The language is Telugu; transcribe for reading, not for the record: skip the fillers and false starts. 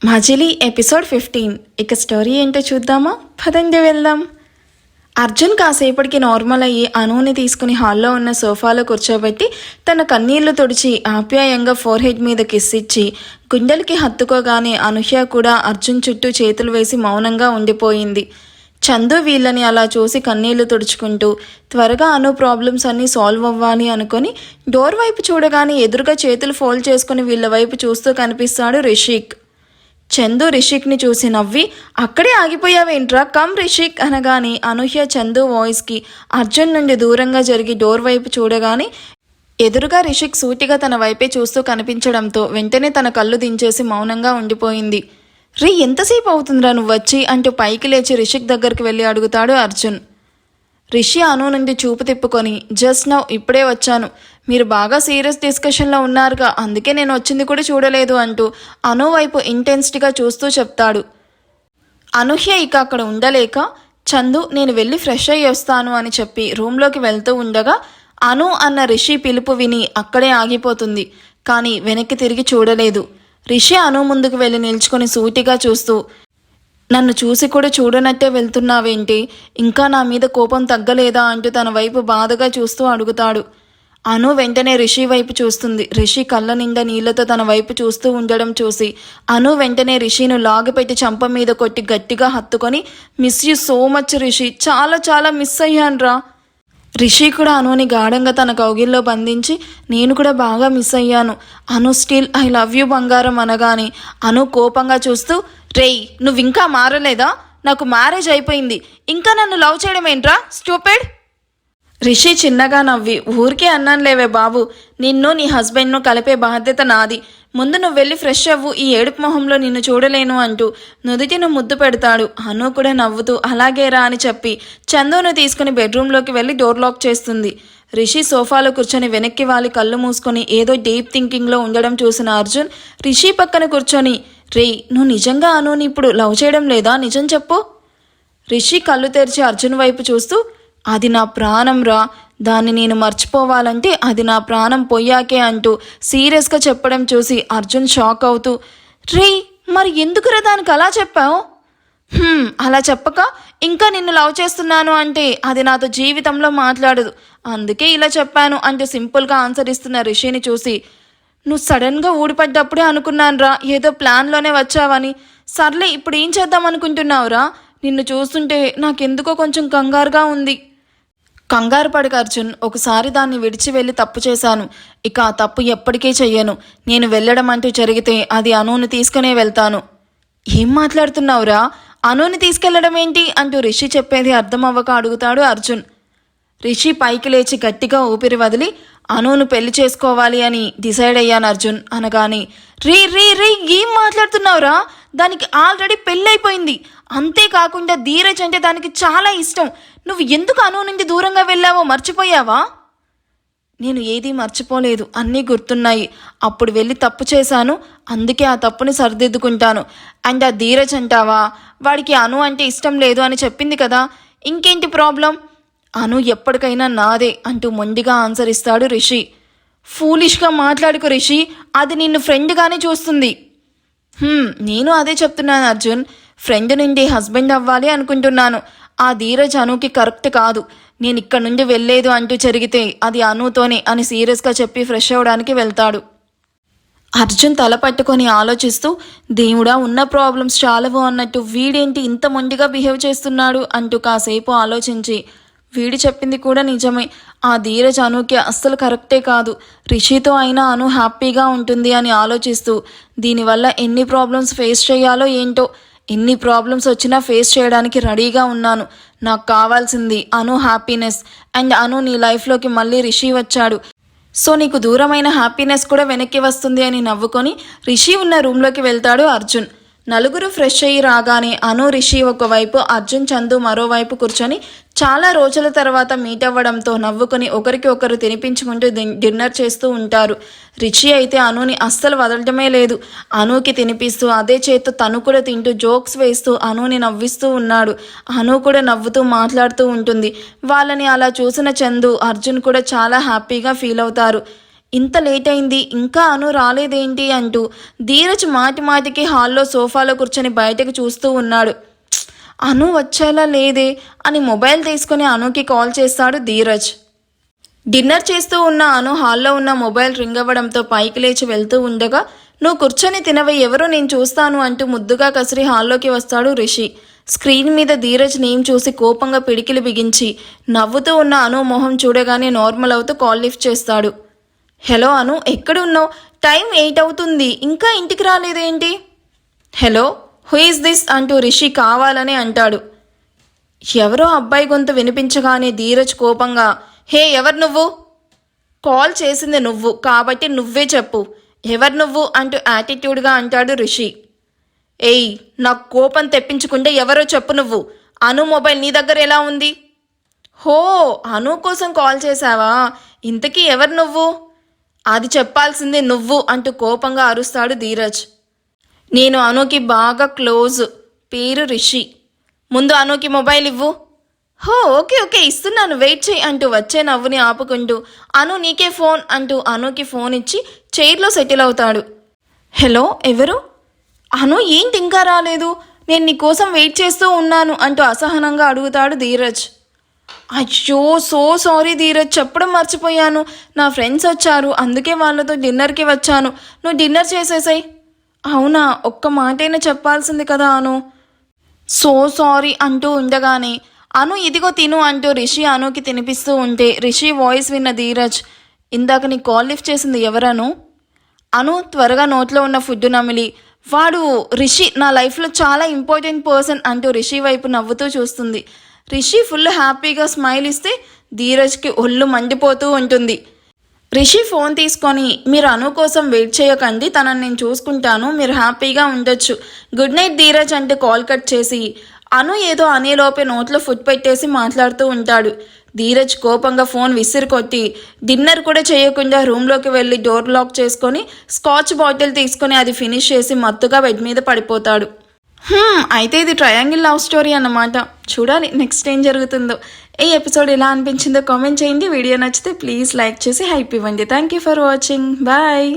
మజిలీ ఎపిసోడ్ 15. ఇక స్టోరీ ఏంటో చూద్దామా? పదండి వెళ్దాం. అర్జున్ కాసేపటికి నార్మల్ అయ్యి అనుని తీసుకుని హాల్లో ఉన్న సోఫాలో కూర్చోబెట్టి తన కన్నీళ్లు తుడిచి ఆప్యాయంగా ఫోర్ హెడ్ మీద కిస్ ఇచ్చి గుండెలకి హత్తుకోగానే అనూహ్య కూడా అర్జున్ చుట్టూ చేతులు వేసి మౌనంగా ఉండిపోయింది. చందు వీళ్ళని అలా చూసి కన్నీళ్లు తుడుచుకుంటూ త్వరగా అను ప్రాబ్లమ్స్ అన్నీ సాల్వ్ అవ్వాలి అనుకొని డోర్ వైపు చూడగానే ఎదురుగా చేతులు ఫోల్డ్ చేసుకుని వీళ్ళ వైపు చూస్తూ కనిపిస్తాడు రిషిక్. చందు రిషిక్ని చూసి నవ్వి, అక్కడే ఆగిపోయావేంట్రా, కమ్ రిషిక్ అనగానే అనూహ్య చందు వాయిస్కి అర్జున్ నుండి దూరంగా జరిగి డోర్ వైపు చూడగానే ఎదురుగా రిషిక్ సూటిగా తన వైపే చూస్తూ కనిపించడంతో వెంటనే తన కళ్ళు దించేసి మౌనంగా ఉండిపోయింది. రీ, ఎంతసేపు అవుతుందిరా నువ్వు వచ్చి అంటూ పైకి లేచి రిషిక్ దగ్గరికి వెళ్ళి అడుగుతాడు అర్జున్. రిషి అను నుండి చూపు తిప్పుకొని, జస్ట్ నౌ ఇప్పుడే వచ్చాను, మీరు బాగా సీరియస్ డిస్కషన్లో ఉన్నారుగా, అందుకే నేను వచ్చింది కూడా చూడలేదు అంటూ అను వైపు ఇంటెన్స్డ్గా చూస్తూ చెప్తాడు. అనూహ్య ఇక అక్కడ ఉండలేక, చందు నేను వెళ్ళి ఫ్రెష్ అయ్యి వస్తాను అని చెప్పి రూమ్లోకి వెళ్తూ ఉండగా అను అన్న రిషి పిలుపు విని అక్కడే ఆగిపోతుంది. కానీ వెనక్కి తిరిగి చూడలేదు. రిషి అను ముందుకు వెళ్ళి నిల్చుకొని సూటిగా చూస్తూ, నన్ను చూసి కూడా చూడనట్టే వెళ్తున్నావేంటి, ఇంకా నా మీద కోపం తగ్గలేదా అంటూ తన వైపు బాధగా చూస్తూ అడుగుతాడు. అను వెంటనే రిషి వైపు చూస్తుంది. రిషి కళ్ళ నిండా నీళ్లతో తన వైపు చూస్తూ ఉండడం చూసి అను వెంటనే రిషిను లాగిపెట్టి చంప మీద కొట్టి గట్టిగా హత్తుకొని, miss you so much Rishi, చాలా చాలా మిస్ అయ్యాన్రా. రిషి కూడా అనుని గాఢంగా తన కౌగిల్లో బంధించి, నేను కూడా బాగా మిస్ అయ్యాను అను, స్టిల్ ఐ లవ్ యూ బంగారం అనగానే అను కోపంగా చూస్తూ, రేయ్ నువ్వింకా మారలేదా, నాకు మ్యారేజ్ అయిపోయింది, ఇంకా నన్ను లవ్ చేయడం ఏంట్రా స్టూపిడ్. రిషి చిన్నగా నవ్వి, ఊరికే అన్నాను లేవే బాబు, నిన్ను నీ హస్బెండ్ను కలిపే బాధ్యత నాది, ముందు నువ్వు వెళ్ళి ఫ్రెష్ అవ్వు, ఈ ఏడుపు మొహంలో నిన్ను చూడలేను అంటూ నుదుటిను ముద్దు పెడతాడు. అను కూడా నవ్వుతూ అలాగేరా అని చెప్పి చందును తీసుకుని బెడ్రూమ్లోకి వెళ్ళి డోర్ లాక్ చేస్తుంది. రిషి సోఫాలో కూర్చొని వెనక్కి వాలి కళ్ళు మూసుకొని ఏదో డీప్ థింకింగ్లో ఉండడం చూసిన అర్జున్ రిషి పక్కన కూర్చొని, రేయ్ నువ్వు నిజంగా అనుని ఇప్పుడు లవ్ చేయడం లేదా, నిజం చెప్పు. రిషి కళ్ళు తెరిచి అర్జున్ వైపు చూస్తూ, అది నా ప్రాణం రా, దాన్ని నేను మర్చిపోవాలంటే అది నా ప్రాణం పోయాకే అంటూ సీరియస్గా చెప్పడం చూసి అర్జున్ షాక్ అవుతూ, రేయ్ మరి ఎందుకురా దానికి అలా చెప్పావు, అలా చెప్పక ఇంకా నిన్ను లవ్ చేస్తున్నాను అంటే అది నాతో జీవితంలో మాట్లాడదు, అందుకే ఇలా చెప్పాను అంటూ సింపుల్గా ఆన్సర్ ఇస్తున్న రిషిని చూసి, నువ్వు సడన్గా ఊడిపడ్డప్పుడే అనుకున్నానురా ఏదో ప్లాన్లోనే వచ్చావని, సర్లే ఇప్పుడు ఏం చేద్దాం అనుకుంటున్నావురా, నిన్ను చూస్తుంటే నాకెందుకో కొంచెం కంగారుగా ఉంది. కంగారు పడక అర్జున్, ఒకసారి దాన్ని విడిచి వెళ్ళి తప్పు చేశాను, ఇక ఆ తప్పు ఎప్పటికీ చెయ్యను, నేను వెళ్ళడం అంటూ జరిగితే అది అనుని తీసుకునే వెళ్తాను. ఏం మాట్లాడుతున్నావురా, అనుని తీసుకెళ్లడం ఏంటి అంటూ రిషి చెప్పేది అర్థం అవ్వక అడుగుతాడు అర్జున్. రిషి పైకి లేచి గట్టిగా ఊపిరి వదిలి, అనును పెళ్లి చేసుకోవాలి అని డిసైడ్ అయ్యాను అర్జున్ అనగాని, రీ రీ రీ ఏం మాట్లాడుతున్నావురా, దానికి ఆల్రెడీ పెళ్ళైపోయింది, అంతేకాకుండా ధీరజ్ అంటే దానికి చాలా ఇష్టం, నువ్వు ఎందుకు అను నుండి దూరంగా వెళ్ళావో మర్చిపోయావా. నేను ఏదీ మర్చిపోలేదు, అన్నీ గుర్తున్నాయి, అప్పుడు వెళ్ళి తప్పు చేశాను, అందుకే ఆ తప్పుని సరిదిద్దుకుంటాను. అండ్ ఆ ధీరజ్ అంటావా, వాడికి అను అంటే ఇష్టం లేదు అని చెప్పింది కదా, ఇంకేంటి ప్రాబ్లం, అను ఎప్పటికైనా నాదే అంటూ మొండిగా ఆన్సర్ ఇస్తాడు రిషి. ఫూలిష్గా మాట్లాడుకు రిషి, అది నిన్ను ఫ్రెండ్గానే చూస్తుంది. నేను అదే చెప్తున్నాను అర్జున్, ఫ్రెండ్ నుండి హస్బెండ్ అవ్వాలి అనుకుంటున్నాను, ఆ ధీరజ్ అనుకి కరెక్ట్ కాదు, నేను ఇక్కడ నుండి వెళ్ళలేదు అంటూ జరిగితే అది అనుతోనే అని సీరియస్గా చెప్పి ఫ్రెష్ అవ్వడానికి వెళ్తాడు. అర్జున్ తల పట్టుకొని ఆలోచిస్తూ, దేవుడా ఉన్న ప్రాబ్లమ్స్ చాలవు అన్నట్టు వీడేంటి ఇంత మొండిగా బిహేవ్ చేస్తున్నాడు అంటూ కాసేపు ఆలోచించి, వీడి చెప్పింది కూడా నిజమే, ఆ ధీరజ్ అనుకి అస్సలు కరెక్టే కాదు, రిషితో అయినా అను హ్యాపీగా ఉంటుంది అని ఆలోచిస్తూ, దీనివల్ల ఎన్ని ప్రాబ్లమ్స్ ఫేస్ చేయాలో ఏంటో, ఎన్ని ప్రాబ్లమ్స్ వచ్చినా ఫేస్ చేయడానికి రెడీగా ఉన్నాను, నాకు కావాల్సింది అను హ్యాపీనెస్, అండ్ అను నీ లైఫ్లోకి మళ్ళీ రిషి వచ్చాడు, సో నీకు దూరమైన హ్యాపీనెస్ కూడా వెనక్కి వస్తుంది అని నవ్వుకొని రిషి ఉన్న రూమ్లోకి వెళ్తాడు అర్జున్. నలుగురు ఫ్రెష్ అయ్యి రాగానే అను రిషి ఒకవైపు, అర్జున్ చందు మరోవైపు కూర్చొని చాలా రోజుల తర్వాత మీట్ అవ్వడంతో నవ్వుకొని ఒకరికి ఒకరు తినిపించుకుంటూ డిన్నర్ చేస్తూ ఉంటారు. రిషి అయితే అనుని అస్సలు వదలటమే లేదు, అనుకి తినిపిస్తూ అదే చేత్తో తను కూడా తింటూ జోక్స్ వేస్తూ అనుని నవ్విస్తూ ఉన్నాడు. అను కూడా నవ్వుతూ మాట్లాడుతూ ఉంటుంది. వాళ్ళని అలా చూసిన చందు అర్జున్ కూడా చాలా హ్యాపీగా ఫీల్ అవుతారు. ఇంత లేట్ అయింది ఇంకా అను రాలేదేంటి అంటూ ధీరజ్ మాటి మాటికి హాల్లో సోఫాలో కూర్చొని బయటకు చూస్తూ ఉన్నాడు. అను వచ్చేలా లేదే అని మొబైల్ తీసుకుని అనుకి కాల్ చేస్తాడు ధీరజ్. డిన్నర్ చేస్తూ ఉన్న అను హాల్లో ఉన్న మొబైల్ రింగ్ అవ్వడంతో పైకి లేచి వెళ్తూ ఉండగా నువ్వు కూర్చొని తినవే ఎవరో నేను చూస్తాను అంటూ ముద్దుగా కసిరి హాల్లోకి వస్తాడు రిషి. స్క్రీన్ మీద ధీరజ్ నేమ్ చూసి కోపంగా పిడికిలు బిగించి నవ్వుతూ ఉన్న అను మొహం చూడగానే నార్మల్ అవుతూ కాల్ లిఫ్ట్ చేస్తాడు. హలో అను, ఎక్కడున్నావు? టైం 8 అవుతుంది, ఇంకా ఇంటికి రాలేదేంటి? హలో, హూ ఈస్ దిస్ అంటూ రిషి కావాలని అంటాడు. ఎవరో అబ్బాయి గొంతు వినిపించగానే ధీరజ్ కోపంగా, హే ఎవరు నువ్వు? కాల్ చేసింది నువ్వు కాబట్టి నువ్వే చెప్పు, ఎవరు నువ్వు అంటూ యాటిట్యూడ్గా అంటాడు రిషి. ఏయ్, నాకు కోపం తెప్పించుకుంటే ఎవరో చెప్పు నువ్వు. అను మొబైల్ నీ దగ్గర ఎలా ఉంది? హో, అను కోసం కాల్ చేశావా? ఇంతకీ ఎవరు నువ్వు? అది చెప్పాల్సిందే నువ్వు అంటూ కోపంగా అరుస్తాడు ధీరజ్. నేను అనుకి బాగా క్లోజ్, పేరు రిషి. ముందు అనుకి మొబైల్ ఇవ్వు. హో, ఓకే ఓకే ఇస్తున్నాను, వెయిట్ చేయి అంటూ వచ్చే నవ్వుని ఆపుకుంటూ అను నీకే ఫోన్ అంటూ అనుకి ఫోన్ ఇచ్చి చైర్లో సెటిల్ అవుతాడు. హలో, ఎవరు? అను ఏంటి ఇంకా రాలేదు? నేను నీ కోసం వెయిట్ చేస్తూ ఉన్నాను అంటూ అసహనంగా అడుగుతాడు ధీరజ్. అయ్యో సో సారీ ధీరజ్, చెప్పడం మర్చిపోయాను. నా ఫ్రెండ్స్ వచ్చారు, అందుకే వాళ్ళతో డిన్నర్కి వచ్చాను. నువ్వు డిన్నర్ చేసేసాయి. అవునా, ఒక్క మాటైనా చెప్పాల్సింది కదా అను. సో సారీ అంటూ ఉండగానే అను ఇదిగో తిను అంటూ రిషి అనుకి తినిపిస్తూ ఉంటే రిషి వాయిస్ విన్న ధీరజ్, ఇందాక నీ కాల్ లిఫ్ట్ చేసింది ఎవరను? అను త్వరగా నోట్లో ఉన్న ఫుడ్ నమిలి, వాడు రిషి, నా లైఫ్లో చాలా ఇంపార్టెంట్ పర్సన్ అంటూ రిషి వైపు నవ్వుతూ చూస్తుంది. రిషి ఫుల్ హ్యాపీగా స్మైల్ ఇస్తే ధీరజ్కి ఒళ్ళు మండిపోతూ ఉంటుంది. రిషి ఫోన్ తీసుకొని, మీరు అను కోసం వెయిట్ చేయకండి, తనని నేను చూసుకుంటాను, మీరు హ్యాపీగా ఉండొచ్చు, గుడ్ నైట్ ధీరజ్ అంటే కాల్ కట్ చేసి అను ఏదో అనేలోపే నోట్లో ఫుడ్ పెట్టేసి మాట్లాడుతూ ఉంటాడు. ధీరజ్ కోపంగా ఫోన్ విసిరి కొట్టి డిన్నర్ కూడా చేయకుండా రూమ్లోకి వెళ్ళి డోర్ లాక్ చేసుకొని స్కాచ్ బాటిల్ తీసుకొని అది ఫినిష్ చేసి మత్తుగా బెడ్ మీద పడిపోతాడు. అయితే ఇది ట్రయాంగిల్ లవ్ స్టోరీ అన్నమాట. చూడాలి నెక్స్ట్ ఏం జరుగుతుందో. ఈ ఎపిసోడ్ ఎలా అనిపించిందో కామెంట్ చేయండి. వీడియో నచ్చితే ప్లీజ్ లైక్ చేసి హైప్ ఇవ్వండి. Thank you for watching. Bye.